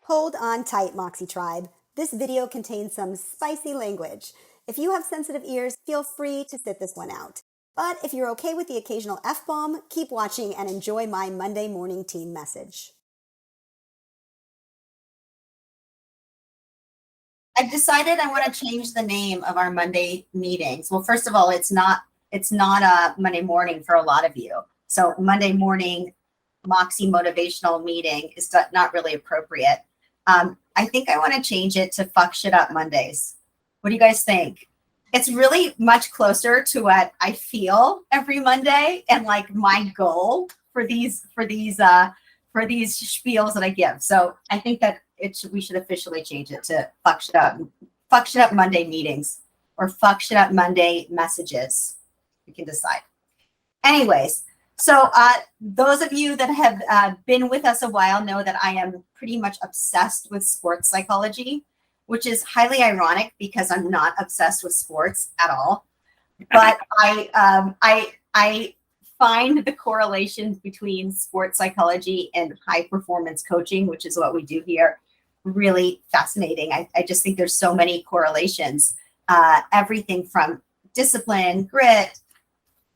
Hold on tight, Moxie Tribe. This video contains some spicy language. If you have sensitive ears, feel free to sit this one out. But if you're okay with the occasional F-bomb, keep watching and enjoy my Monday morning team message. I've decided I want to change the name of our Monday meetings. Well, first of all, it's not a Monday morning for a lot of you. So Monday morning Moxie motivational meeting is not really appropriate. I think I want to change it to Fuck Shit Up Mondays. What do you guys think? It's really much closer to what I feel every Monday and like my goal for these spiels that I give. So I think that we should officially change it to Fuck Shit Up Monday meetings or Fuck Shit Up Monday messages. You can decide. Anyways, so those of you that have been with us a while know that I am pretty much obsessed with sports psychology, which is highly ironic because I'm not obsessed with sports at all. But I find the correlations between sports psychology and high performance coaching, which is what we do here, really fascinating. I just think there's so many correlations, everything from discipline, grit,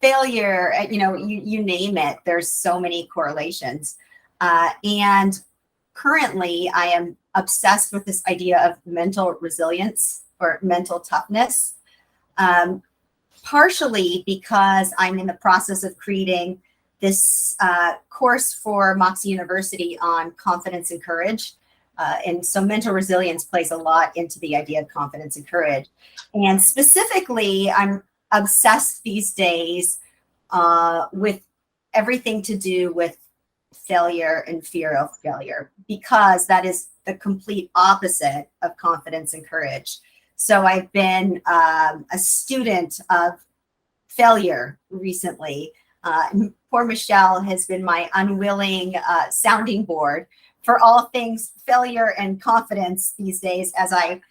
failure, you name it. There's so many correlations. And currently I am obsessed with this idea of mental resilience or mental toughness, partially because I'm in the process of creating this course for Moxie University on confidence and courage. And so mental resilience plays a lot into the idea of confidence and courage. And specifically, I'm obsessed these days with everything to do with failure and fear of failure, because that is the complete opposite of confidence and courage. So I've been a student of failure recently. Poor Michelle has been my unwilling sounding board for all things failure and confidence these days, as I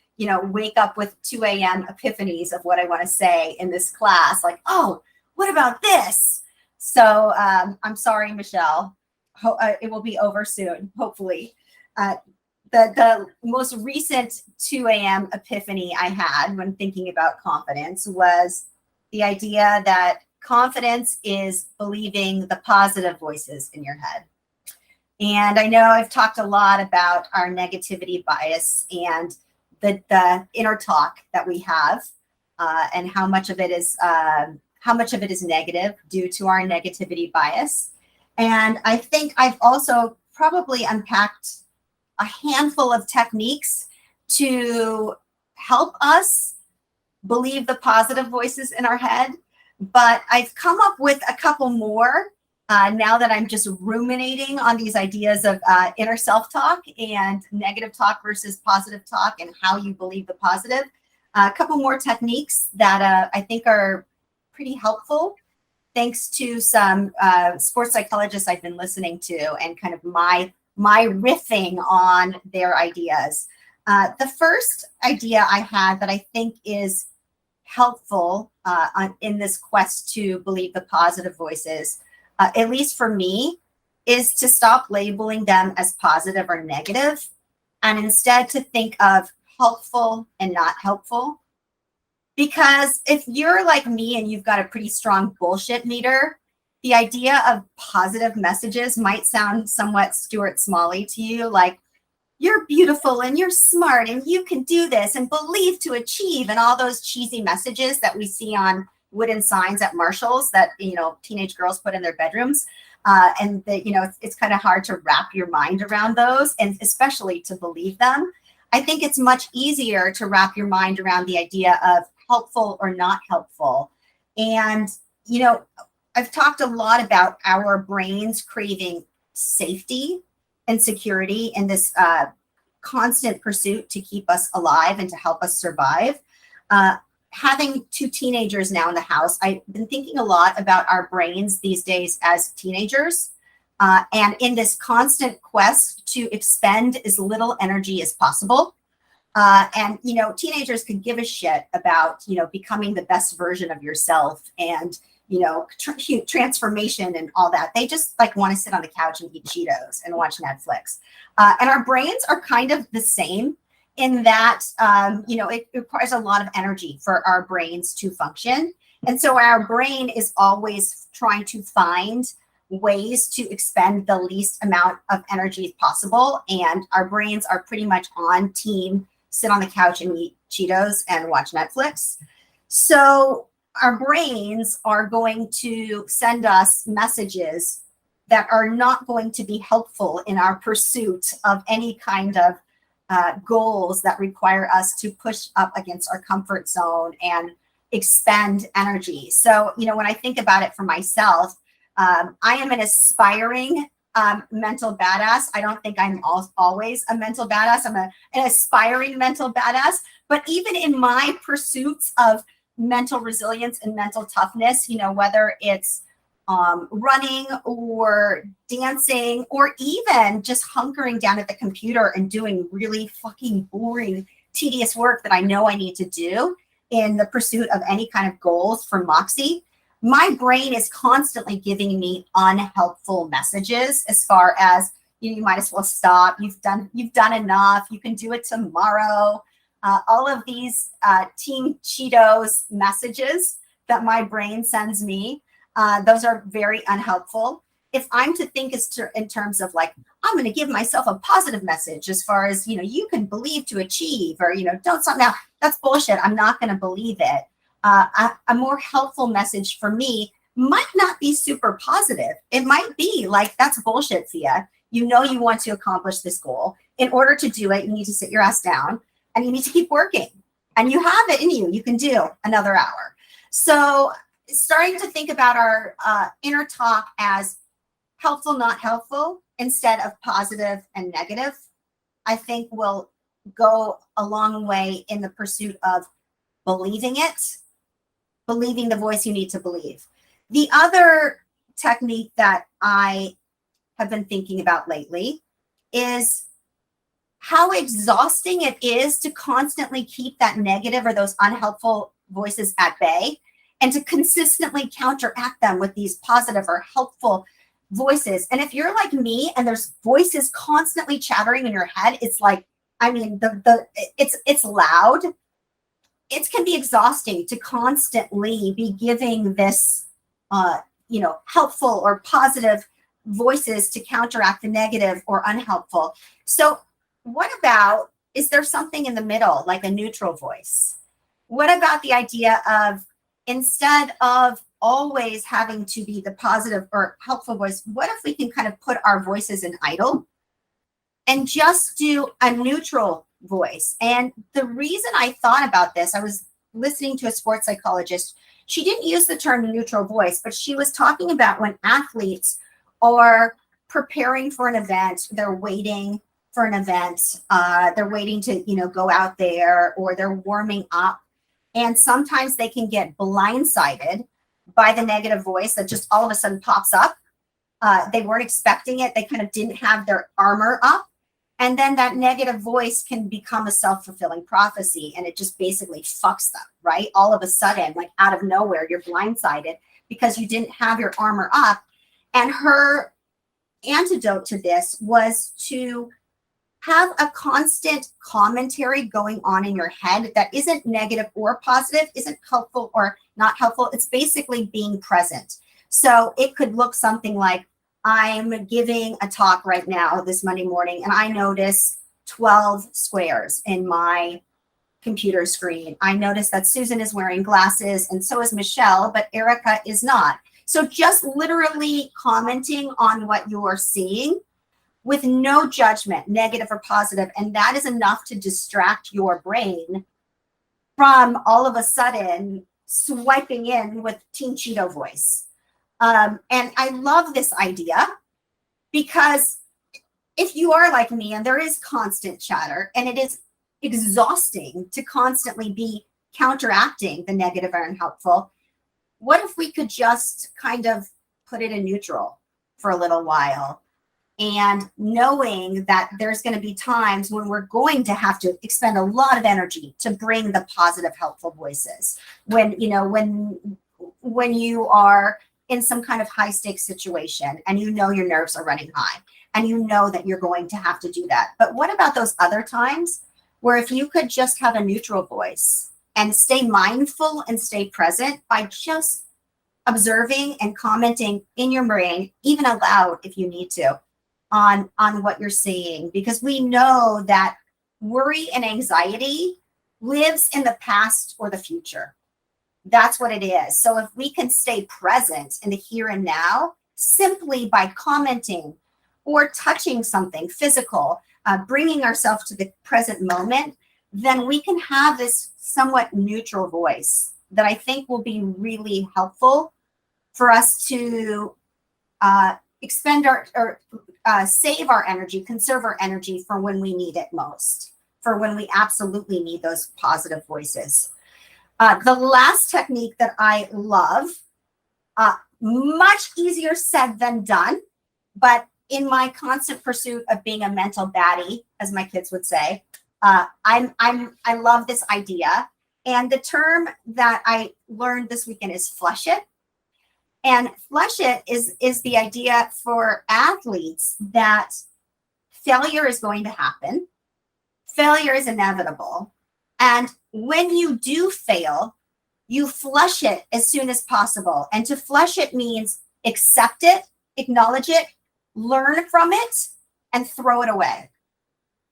wake up with 2 a.m. epiphanies of what I want to say in this class. Like, oh, what about this? So I'm sorry, Michelle. It will be over soon, hopefully. The most recent 2 a.m. epiphany I had when thinking about confidence was the idea that confidence is believing the positive voices in your head. And I know I've talked a lot about our negativity bias and the inner talk that we have, and how much of it is negative due to our negativity bias. And I think I've also probably unpacked a handful of techniques to help us believe the positive voices in our head. But I've come up with a couple more now that I'm just ruminating on these ideas of inner self-talk and negative talk versus positive talk and how you believe the positive. A couple more techniques that I think are pretty helpful, thanks to some sports psychologists I've been listening to and kind of my riffing on their ideas. The first idea I had that I think is helpful in this quest to believe the positive voices, at least for me, is to stop labeling them as positive or negative, and instead to think of helpful and not helpful. Because if you're like me and you've got a pretty strong bullshit meter, the idea of positive messages might sound somewhat Stuart Smalley to you, like, you're beautiful and you're smart and you can do this and believe to achieve, and all those cheesy messages that we see on wooden signs at Marshall's that teenage girls put in their bedrooms, and that it's kind of hard to wrap your mind around those, and especially to believe them. I think it's much easier to wrap your mind around the idea of helpful or not helpful. And I've talked a lot about our brains craving safety and security in this constant pursuit to keep us alive and to help us survive. Having 2 teenagers now in the house, I've been thinking a lot about our brains these days as teenagers, and in this constant quest to expend as little energy as possible. And teenagers could give a shit about becoming the best version of yourself and transformation and all that. They just like want to sit on the couch and eat Cheetos and watch Netflix. And our brains are kind of the same in that, it requires a lot of energy for our brains to function. And so our brain is always trying to find ways to expend the least amount of energy possible. And our brains are pretty much on team, sit on the couch and eat Cheetos and watch Netflix. So our brains are going to send us messages that are not going to be helpful in our pursuit of any kind of goals that require us to push up against our comfort zone and expend energy. So, when I think about it for myself, I am an aspiring mental badass. I don't think I'm always a mental badass. I'm an aspiring mental badass. But even in my pursuits of mental resilience and mental toughness, whether it's running or dancing or even just hunkering down at the computer and doing really fucking boring, tedious work that I know I need to do in the pursuit of any kind of goals for Moxie, my brain is constantly giving me unhelpful messages as far as, you might as well stop. You've done enough. You can do it tomorrow. All of these Team Cheetos messages that my brain sends me, those are very unhelpful. If I'm to think in terms of like, I'm going to give myself a positive message as far as, you can believe to achieve, or, don't stop now. That's bullshit. I'm not going to believe it. A more helpful message for me might not be super positive. It might be like, that's bullshit, Fia. You want to accomplish this goal. In order to do it, you need to sit your ass down and you need to keep working. And you have it in you. You can do another hour. So starting to think about our inner talk as helpful, not helpful, instead of positive and negative, I think will go a long way in the pursuit of believing it, believing the voice you need to believe. The other technique that I have been thinking about lately is how exhausting it is to constantly keep that negative or those unhelpful voices at bay and to consistently counteract them with these positive or helpful voices. And if you're like me and there's voices constantly chattering in your head, it's like, it's loud. It can be exhausting to constantly be giving this, helpful or positive voices to counteract the negative or unhelpful. So what about, is there something in the middle, like a neutral voice? What about the idea of, instead of always having to be the positive or helpful voice, what if we can kind of put our voices in idle and just do a neutral voice? And the reason I thought about this, I was listening to a sports psychologist. She didn't use the term neutral voice, but she was talking about when athletes are preparing for an event, they're waiting for an event, they're waiting to, go out there, or they're warming up. And sometimes they can get blindsided by the negative voice that just all of a sudden pops up. They weren't expecting it. They kind of didn't have their armor up. And then that negative voice can become a self-fulfilling prophecy, and it just basically fucks them, right? All of a sudden, like out of nowhere, you're blindsided because you didn't have your armor up. And her antidote to this was to have a constant commentary going on in your head that isn't negative or positive, isn't helpful or not helpful. It's basically being present. So it could look something like, I'm giving a talk right now this Monday morning, and I notice 12 squares in my computer screen. I notice that Susan is wearing glasses, and so is Michelle, but Erica is not. So just literally commenting on what you're seeing with no judgment, negative or positive. And that is enough to distract your brain from all of a sudden swiping in with Team Cheeto voice. And I love this idea because if you are like me and there is constant chatter and it is exhausting to constantly be counteracting the negative or unhelpful, what if we could just kind of put it in neutral for a little while? And knowing that there's going to be times when we're going to have to expend a lot of energy to bring the positive, helpful voices. When when you are in some kind of high stakes situation and you know your nerves are running high and you know that you're going to have to do that. But what about those other times where if you could just have a neutral voice and stay mindful and stay present by just observing and commenting in your brain, even aloud if you need to, on what you're seeing, because we know that worry and anxiety lives in the past or the future. That's what it is. So if we can stay present in the here and now, simply by commenting or touching something physical, bringing ourselves to the present moment, then we can have this somewhat neutral voice that I think will be really helpful for us to expend or save our energy, conserve our energy for when we need it most, for when we absolutely need those positive voices. The last technique that I love, much easier said than done, but in my constant pursuit of being a mental baddie, as my kids would say, I love this idea. And the term that I learned this weekend is flush it. And flush it is the idea for athletes that failure is going to happen. Failure is inevitable. And when you do fail, you flush it as soon as possible. And to flush it means accept it, acknowledge it, learn from it, and throw it away.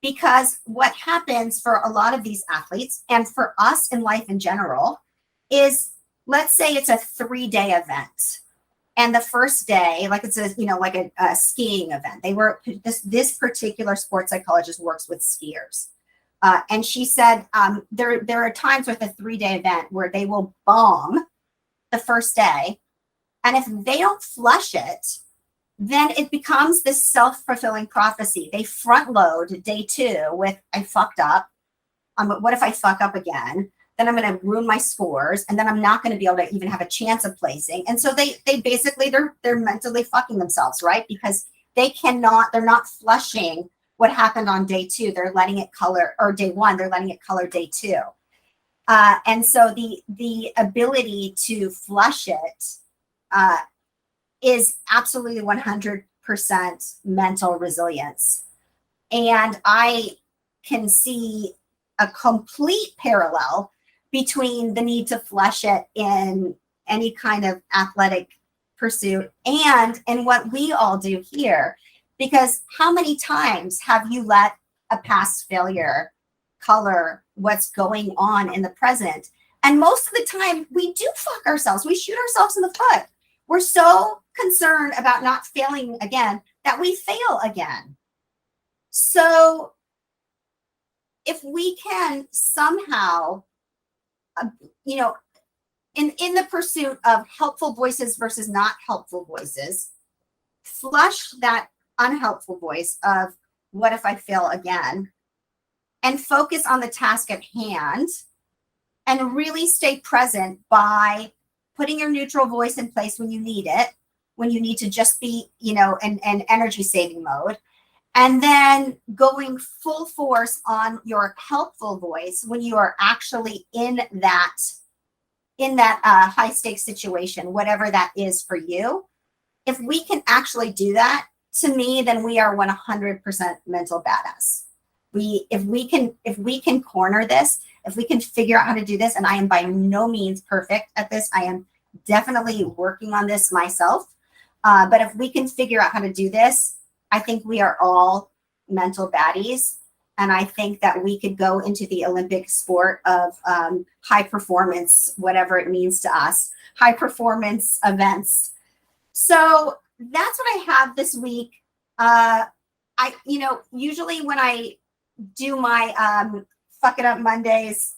Because what happens for a lot of these athletes and for us in life in general is, let's say it's a 3-day event. And the first day, like it's a skiing event. This particular sports psychologist works with skiers. And she said there are times with a 3-day event where they will bomb the first day. And if they don't flush it, then it becomes this self-fulfilling prophecy. They front load day 2 with, I fucked up. What if I fuck up again? Then I'm going to ruin my scores. And then I'm not going to be able to even have a chance of placing. And so they basically, they're mentally fucking themselves, right? Because they're not flushing what happened on day 2. They're letting it color, or day 1, they're letting it color day 2. And so the ability to flush it is absolutely 100% mental resilience. And I can see a complete parallel between the need to flush it in any kind of athletic pursuit and in what we all do here. Because how many times have you let a past failure color what's going on in the present? And most of the time we do fuck ourselves. We shoot ourselves in the foot. We're so concerned about not failing again that we fail again. So if we can somehow, in the pursuit of helpful voices versus not helpful voices, flush that unhelpful voice of what if I fail again, and focus on the task at hand and really stay present by putting your neutral voice in place when you need it, when you need to just be, in energy saving mode, and then going full force on your helpful voice when you are actually in that high stakes situation, whatever that is for you. If we can actually do that, to me, then we are 100% mental badass. If we can corner this, if we can figure out how to do this, and I am by no means perfect at this, I am definitely working on this myself. But if we can figure out how to do this, I think we are all mental baddies. And I think that we could go into the Olympic sport of high performance, whatever it means to us, high performance events. So that's what I have this week. Usually when I do my Fuck It Up Mondays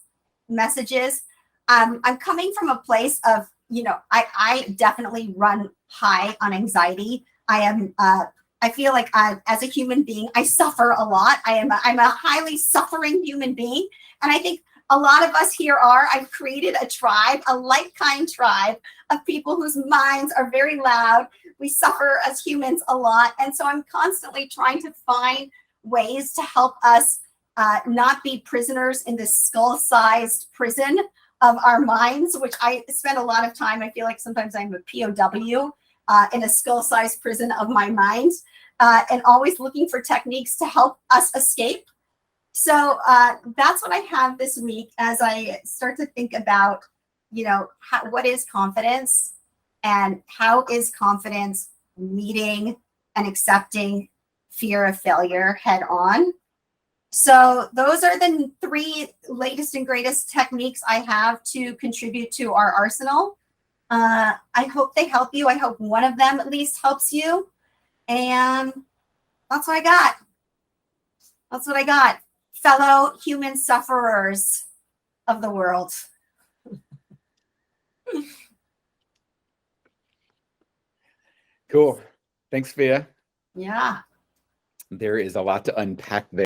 messages, I'm coming from a place of, I definitely run high on anxiety. I feel like as a human being, I suffer a lot. I'm a highly suffering human being. And I think a lot of us here I've created a tribe, a like-kind tribe of people whose minds are very loud. We suffer as humans a lot. And so I'm constantly trying to find ways to help us not be prisoners in this skull-sized prison of our minds, which I spend a lot of time. I feel like sometimes I'm a POW in a skull-sized prison of my mind, and always looking for techniques to help us escape. So that's what I have this week as I start to think about, what is confidence, and how is confidence meeting and accepting fear of failure head on. So those are the 3 latest and greatest techniques I have to contribute to our arsenal. I hope they help you. I hope one of them at least helps you. And that's what I got. That's what I got. Fellow human sufferers of the world. Cool. Thanks, Fia. Yeah. There is a lot to unpack there.